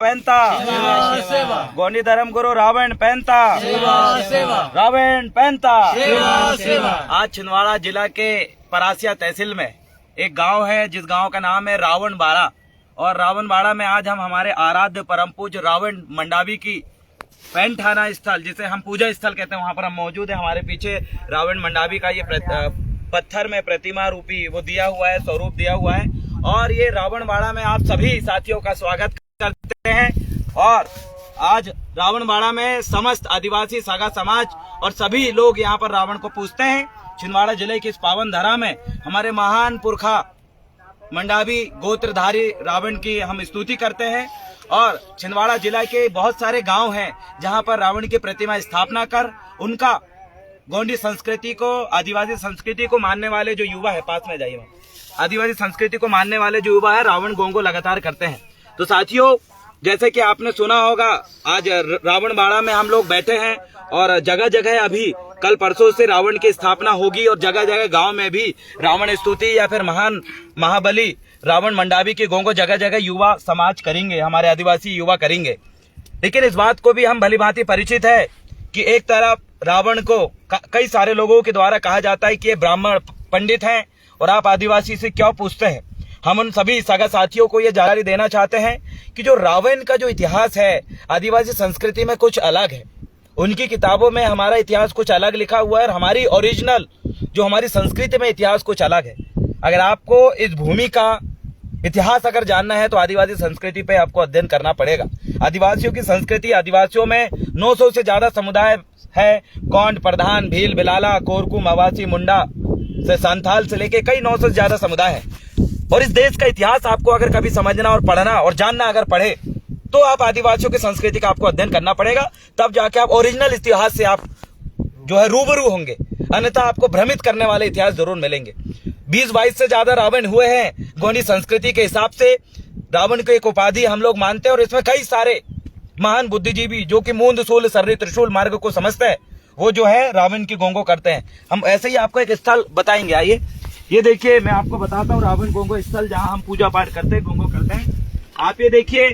पहनता गोंडी धर्म गुरु रावण पहनता रावण पहनता। आज छिंदवाड़ा जिला के परासिया तहसील में एक गांव है जिस गांव का नाम है रावणबाड़ा, और रावणबाड़ा में आज हम हमारे आराध्य परम पूज्य रावण मंडावी की पैंठाना स्थल, जिसे हम पूजा स्थल कहते हैं, वहां पर हम मौजूद है। हमारे पीछे रावण मंडावी का ये पत्थर में प्रतिमा रूपी वो दिया हुआ है, स्वरूप दिया हुआ है। और ये रावणबाड़ा में आप सभी साथियों का स्वागत करते हैं। और आज रावणबाड़ा में समस्त आदिवासी सागा समाज और सभी लोग यहाँ पर रावण को पूजते हैं। छिंदवाड़ा जिले की इस पावन धरा में हमारे महान पुरखा मंडावी गोत्रधारी रावण की हम स्तुति करते हैं। और छिंदवाड़ा जिला के बहुत सारे गांव हैं जहां पर रावण की प्रतिमा स्थापना कर उनका गोंडी संस्कृति को, आदिवासी संस्कृति को मानने वाले जो युवा है, पास में जाइए, आदिवासी संस्कृति को मानने वाले जो युवा है रावण गोंगो लगातार करते हैं। तो साथियों, जैसे कि आपने सुना होगा, आज रावणबाड़ा में हम लोग बैठे हैं और जगह जगह अभी कल परसों से रावण की स्थापना होगी और जगह जगह गांव में भी रावण स्तुति या फिर महान महाबली रावण मंडावी की गोंगो जगह जगह युवा समाज करेंगे, हमारे आदिवासी युवा करेंगे। लेकिन इस बात को भी हम भली भांति परिचित है कि एक तरफ रावण को कई सारे लोगों के द्वारा कहा जाता है कि ये ब्राह्मण पंडित हैं और आप आदिवासी से क्यों पूछते हैं। हम उन सभी सगा साथियों को ये जानकारी देना चाहते हैं कि जो रावण का जो इतिहास है आदिवासी संस्कृति में कुछ अलग है। उनकी किताबों में हमारा इतिहास कुछ अलग लिखा हुआ है और हमारी ओरिजिनल जो हमारी संस्कृति में इतिहास कुछ अलग है। अगर आपको इस भूमि का इतिहास अगर जानना है तो आदिवासी संस्कृति पे आपको अध्ययन करना पड़ेगा। आदिवासियों की संस्कृति, आदिवासियों में 900 से ज्यादा समुदाय है। गोंड, प्रधान, भील, बिलाला, कोरकू, मवासी, मुंडा से संथाल से लेके कई 900 से ज्यादा समुदाय है। और इस देश का इतिहास आपको अगर कभी समझना और पढ़ना और जानना अगर पढ़े तो आप आदिवासियों की संस्कृति का आपको अध्ययन करना पड़ेगा, तब जाके आप ओरिजिनल इतिहास से आप जो है रूबरू होंगे। अन्यथा आपको भ्रमित करने वाले इतिहास जरूर मिलेंगे। 20-22 से ज्यादा रावण हुए हैं गोंडी संस्कृति के हिसाब से। रावण को एक उपाधि हम लोग मानते हैं और इसमें कई सारे महान बुद्धिजीवी जो कि मूंद सूल सर्री त्रिशूल मार्ग को समझते हैं, वो जो है रावण की गोंगो करते हैं। हम ऐसे ही आपको एक स्थल बताएंगे। आइए, ये देखिए, मैं आपको बताता हूँ रावण गोंगो स्थल जहां हम पूजा पाठ करते हैं, गोंगो करते हैं। आप ये देखिए,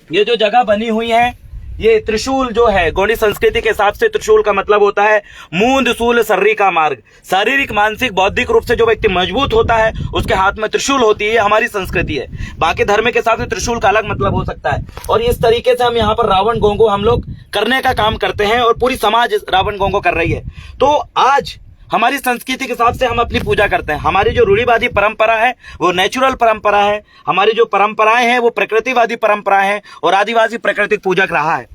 ये जो जगह बनी हुई है, ये त्रिशूल जो है गोंडी संस्कृति के हिसाब से त्रिशूल का मतलब होता है मूंद सूल सर्री का मार्ग। शारीरिक, मानसिक, बौद्धिक रूप से जो व्यक्ति मजबूत होता है उसके हाथ में त्रिशूल होती है। हमारी संस्कृति है। बाकी धर्म के हिसाब से त्रिशूल का अलग मतलब हो सकता है। और इस तरीके से हम यहाँ पर रावण गोंगो हम लोग करने का काम करते हैं और पूरी समाज रावण गोंगो कर रही है। तो आज हमारी संस्कृति के हिसाब से हम अपनी पूजा करते हैं। हमारी जो रूढ़िवादी परंपरा है वो नेचुरल परंपरा है। हमारी जो परंपराएं हैं वो प्रकृतिवादी परंपराएं हैं और आदिवासी प्राकृतिक पूजक रहा है।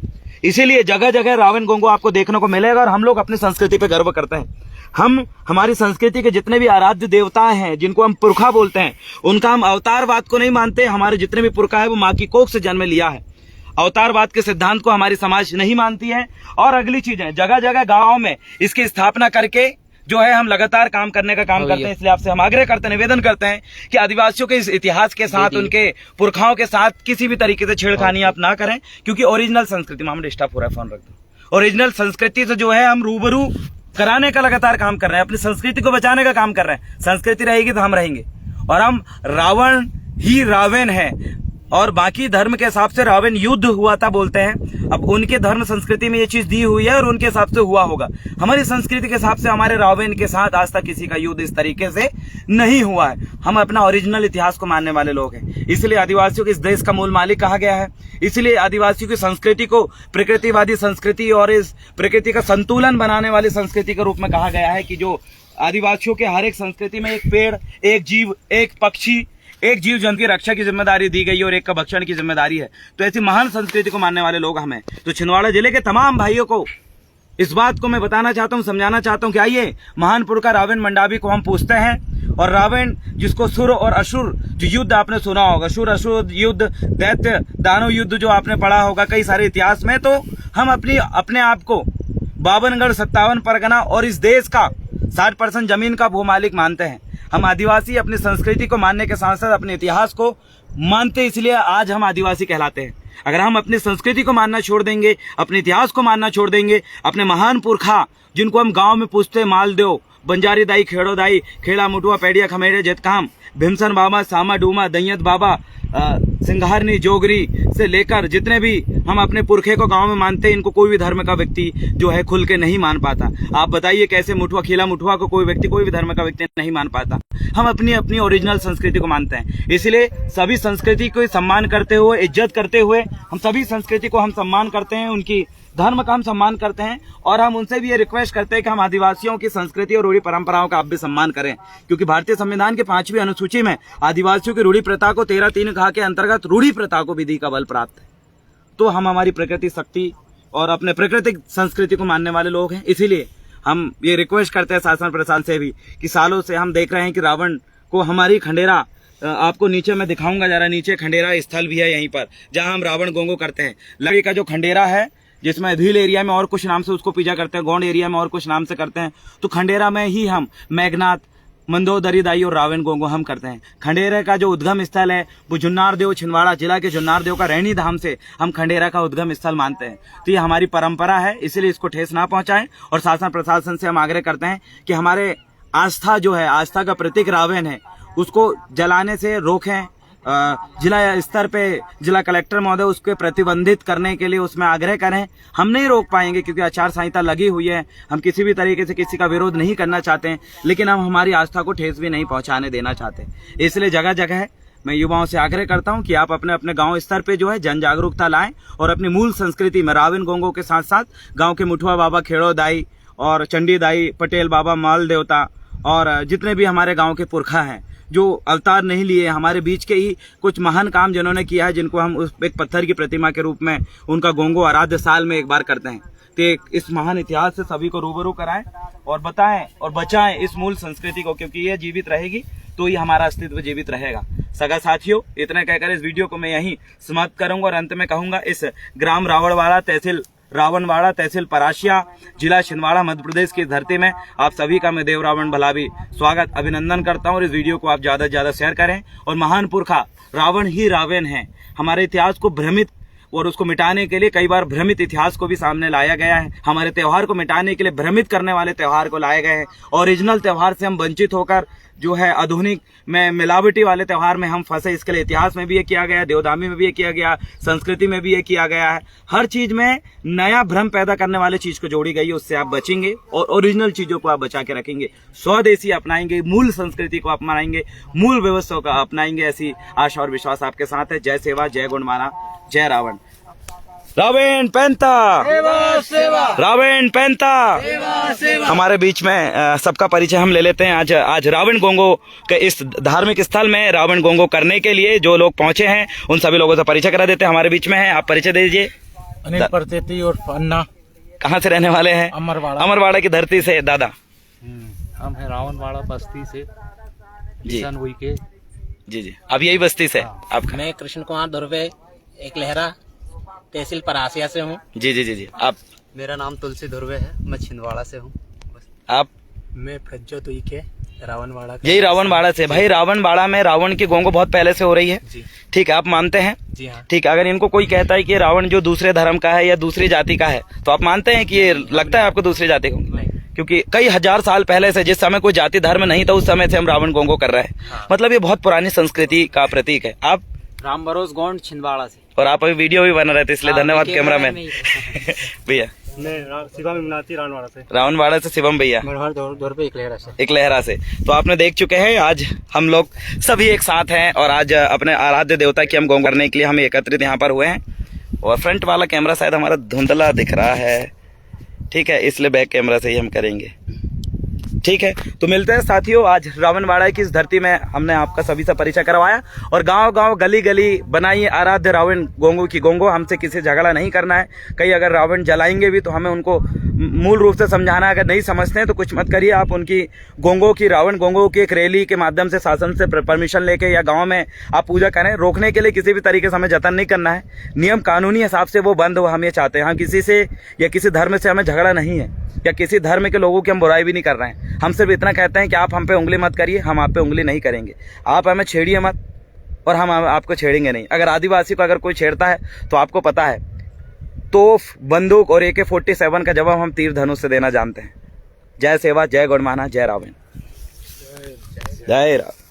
इसीलिए जगह जगह रावण गोंगो आपको देखने को मिलेगा और हम लोग अपनी संस्कृति पे गर्व करते हैं। हम हमारी संस्कृति के जितने भी आराध्य देवता हैं, जिनको हम पुरखा बोलते हैं, उनका हम अवतारवाद को नहीं मानते। हमारे जितने भी पुरखा है वो माँ की कोख से जन्म लिया है। अवतारवाद के सिद्धांत को हमारी समाज नहीं मानती है। और अगली चीज है, जगह जगह गाँव में इसकी स्थापना करके जो है हम लगातार काम करने का काम करते हैं। इसलिए आपसे हम आग्रह करते हैं, निवेदन करते हैं कि आदिवासियों के इस इतिहास के साथ, उनके पुरखाओं के साथ किसी भी तरीके से छेड़खानी आप ना करें, क्योंकि ओरिजिनल संस्कृति में हम डिस्टर्ब हो रहा है, फोन रख दो। ओरिजिनल संस्कृति से जो है हम रूबरू कराने का लगातार काम कर रहे हैं, अपनी संस्कृति को बचाने का काम कर रहे हैं। संस्कृति रहेगी तो हम रहेंगे। और हम रावण ही रावण है और बाकी धर्म के हिसाब से रावण युद्ध हुआ था बोलते हैं। अब उनके धर्म संस्कृति में ये चीज दी हुई है और उनके हिसाब से हुआ होगा। हमारी संस्कृति के हिसाब से हमारे रावण के साथ आज तक किसी का युद्ध इस तरीके से नहीं हुआ है। हम अपना ओरिजिनल इतिहास को मानने वाले लोग हैं। इसलिए आदिवासियों को इस देश का मूल मालिक कहा गया है। इसलिए आदिवासियों की संस्कृति को प्रकृतिवादी संस्कृति और इस प्रकृति का संतुलन बनाने वाली संस्कृति के रूप में कहा गया है कि जो आदिवासियों के हर एक संस्कृति में एक पेड़, एक जीव, एक पक्षी, एक जीव जंतु की रक्षा की जिम्मेदारी दी गई और एक का भक्षण की जिम्मेदारी है। तो ऐसी महान संस्कृति को मानने वाले लोग हमें। तो छिंदवाड़ा जिले के तमाम भाइयों को इस बात को मैं बताना चाहता हूँ, समझाना चाहता हूँ कि आइए, महान पुरखा रावण मंडावी को हम पूछते हैं। और रावण जिसको सुर और असुर जो युद्ध आपने सुना होगा, सुर असुर युद्ध, दैत्य दानव युद्ध जो आपने पढ़ा होगा कई सारे इतिहास में, तो हम अपने आप को 52गढ़ 57 परगना और इस देश का 60% जमीन का भूमालिक मानते हैं। हम आदिवासी अपनी संस्कृति को मानने के साथ साथ अपने इतिहास को मानते, इसलिए आज हम आदिवासी कहलाते हैं। अगर हम अपनी संस्कृति को मानना छोड़ देंगे, अपने इतिहास को मानना छोड़ देंगे, अपने महान पुरखा जिनको हम गांव में पूछते मालदेव, बंजारी दाई, खेड़ो दाई, खेड़ा मुटुआ, पेड़िया, खमेड़े, जेतकाम, भीमसन बाबा, सामा डूमा, दैयत बाबा, सिंघारनी, जोगरी से लेकर जितने भी हम अपने पुरखे को गांव में मानते हैं, इनको कोई भी धर्म का व्यक्ति जो है खुल के नहीं मान पाता। आप बताइए कैसे मुठुआ, खीला मुठुआ को कोई व्यक्ति, कोई भी धर्म का व्यक्ति नहीं मान पाता। हम अपनी अपनी ओरिजिनल संस्कृति को मानते हैं, इसलिए सभी संस्कृति को सम्मान करते हुए, इज्जत करते हुए, हम सभी संस्कृति को हम सम्मान करते हैं, उनकी धर्म का हम सम्मान करते हैं। और हम उनसे भी ये रिक्वेस्ट करते हैं कि हम आदिवासियों की संस्कृति और रूढ़ी परंपराओं का आप भी सम्मान करें, क्योंकि भारतीय संविधान के 5वीं अनुसूची में आदिवासियों की रूढ़ी प्रथा को 13(3) कहा के अंतर्गत रूढ़ी प्रथा को विधि का बल प्राप्त है। तो हम हमारी प्रकृति शक्ति और अपने प्राकृतिक संस्कृति को मानने वाले लोग हैं, इसीलिए हम ये रिक्वेस्ट करते हैं शासन प्रशासन से भी कि सालों से हम देख रहे हैं कि रावण को हमारी खंडेरा, आपको नीचे मैं दिखाऊंगा जरा, नीचे खंडेरा स्थल भी है यहीं पर, जहां हम रावण गोंगो करते हैं। लकड़ी का जो खंडेरा है, जिसमें धील एरिया में और कुछ नाम से उसको पूजा करते हैं, गौंड एरिया में और कुछ नाम से करते हैं, तो खंडेरा में ही हम मेघनाथ, मंदोदरी दाई और रावण गोंगो हम करते हैं। खंडेरा का जो उद्गम स्थल है वो जुन्नार देव, छिंदवाड़ा जिला के जुन्नार देव का रैणी धाम से हम खंडेरा का उद्गम स्थल मानते हैं। तो ये हमारी परंपरा है, इसलिए इसको ठेस ना पहुंचाएं। और शासन प्रशासन से हम आग्रह करते हैं कि हमारे आस्था जो है, आस्था का प्रतीक रावण है, उसको जलाने से रोकें। जिला स्तर पे जिला कलेक्टर महोदय उसके प्रतिबंधित करने के लिए उसमें आग्रह करें। हम नहीं रोक पाएंगे क्योंकि आचार संहिता लगी हुई है, हम किसी भी तरीके से किसी का विरोध नहीं करना चाहते हैं, लेकिन हम हमारी आस्था को ठेस भी नहीं पहुंचाने देना चाहते। इसलिए जगह जगह मैं युवाओं से आग्रह करता हूं कि आप अपने अपने गांव स्तर पे जो है जन जागरूकता लाएं और अपनी मूल संस्कृति में रावण गोंगो के साथ साथ गाँव के मुठुआ बाबा, खेड़ो दाई और चंडी दाई, पटेल बाबा, माल देवता और जितने भी हमारे गाँव के पुरखा हैं जो अवतार नहीं लिए, हमारे बीच के ही कुछ महान काम जिन्होंने किया है, जिनको हम उस एक पत्थर की प्रतिमा के रूप में उनका गोंगो आराध्य साल में एक बार करते हैं। तो इस महान इतिहास से सभी को रूबरू कराएं और बताएं और बचाएं इस मूल संस्कृति को, क्योंकि ये जीवित रहेगी तो ही हमारा अस्तित्व जीवित रहेगा। सगा साथियों, इतना कहकर इस वीडियो को मैं यहीं समाप्त करूंगा और अंत में कहूंगा, इस ग्राम रावणवाड़ा, तहसील परासिया, जिला छिंदवाड़ा, मध्य प्रदेश की धरती में आप सभी का मैं देव रावण भलाभी स्वागत, अभिनंदन करता हूं। और इस वीडियो को आप ज्यादा से ज्यादा शेयर करें। और महान पुरखा रावण ही रावण है, हमारे इतिहास को भ्रमित और उसको मिटाने के लिए कई बार भ्रमित इतिहास को भी सामने लाया गया है। हमारे त्योहार को मिटाने के लिए भ्रमित करने वाले त्योहार को लाए गए हैं। ओरिजिनल त्योहार से हम वंचित होकर जो है आधुनिक में मिलावटी वाले त्योहार में हम फंसे। इसके लिए इतिहास में भी ये किया गया, देवदामी में भी ये किया गया, संस्कृति में भी ये किया गया है। हर चीज में नया भ्रम पैदा करने वाले चीज को जोड़ी गई है, उससे आप बचेंगे और ओरिजिनल चीजों को आप बचा के रखेंगे, स्वदेशी अपनाएंगे, मूल संस्कृति को अपनाएंगे, मूल व्यवस्था को अपनाएंगे। ऐसी आशा और विश्वास आपके साथ है। जय सेवा, जय गुणमाना, जय रावण। रावण पैंता, रावण पैंता। हमारे बीच में सबका परिचय हम ले लेते हैं। आज रावण गोंगो के इस धार्मिक स्थल में रावण गोंगो करने के लिए जो लोग पहुंचे हैं उन सभी लोगों से परिचय करा देते हैं। हमारे बीच में है, आप परिचय दीजिए। अनिल प्रतीति और अन्ना। कहाँ से रहने वाले हैं? अमरवाड़ा की धरती से। दादा हम है रावणवाड़ा बस्ती से जी के। जी अब यही बस्ती से आपका? मैं कृष्ण कुमार धुर्वे, एक लहरा, तहसील परासिया से हूँ। जी आप? मेरा नाम तुलसी धुर्वे है, मैं छिंदवाड़ा से हूँ। आप? मैं प्रज्योत के रावणवाड़ा। यही रावणवाड़ा से। भाई रावणवाड़ा में रावण की गोंगो बहुत पहले से हो रही है, ठीक है, आप मानते हैं? जी हाँ। ठीक है, अगर इनको कोई कहता है कि रावण जो दूसरे धर्म का है या दूसरी जाति का है, तो आप मानते हैं कि ये लगता है आपको दूसरी जाति को? क्योंकि कई हजार साल पहले से, जिस समय कोई जाति धर्म नहीं था, उस समय से हम रावण गोंगो कर रहे हैं। हाँ। मतलब ये बहुत पुरानी संस्कृति का प्रतीक है। आप? राम बरोज गौंड, छिंदवाड़ा से। और आप अभी वीडियो भी बना रहे थे, इसलिए धन्यवाद कैमरामैन भैया। शिवम इमनाती रावणवाड़ा से। रावणवाड़ा से शिवम भैया। एक लहरा से। तो आपने देख चुके हैं, आज हम लोग सभी एक साथ हैं और आज अपने आराध्य देवता की हम गोंग करने के लिए हम एकत्रित यहाँ पर हुए हैं। और फ्रंट वाला कैमरा शायद हमारा धुंधला दिख रहा है, ठीक है, इसलिए बैक कैमरा से ही हम करेंगे। ठीक है, तो मिलते हैं साथियों। आज रावणवाड़ा की इस धरती में हमने आपका सभी से परिचय करवाया और गांव-गांव, गली-गली बनाइए आराध्य रावण गोंगो की गोंगो। हमसे किसी झगड़ा नहीं करना है। कई अगर रावण जलाएंगे भी तो हमें उनको मूल रूप से समझाना है। अगर नहीं समझते हैं तो कुछ मत करिए, आप उनकी गोंगो की, रावण गोंगो की एक रैली के माध्यम से शासन से परमिशन लेके या गाँव में आप पूजा करें। रोकने के लिए किसी भी तरीके से हमें जतन नहीं करना है। नियम कानूनी हिसाब से वो बंद हो, हम ये चाहते हैं। हम किसी से या किसी धर्म से हमें झगड़ा नहीं है या किसी धर्म के लोगों की हम बुराई भी नहीं कर रहे हैं। हम सिर्फ इतना कहते हैं कि आप हम पे उंगली मत करिए, हम आप पे उंगली नहीं करेंगे। आप हमें छेड़िए मत और हम आपको छेड़ेंगे नहीं। अगर आदिवासी को अगर कोई छेड़ता है तो आपको पता है, तोफ, बंदूक और AK-47 का जवाब हम तीर धनुष से देना जानते हैं। जय सेवा, जय गौड़माना, जय रावण, जय रावण।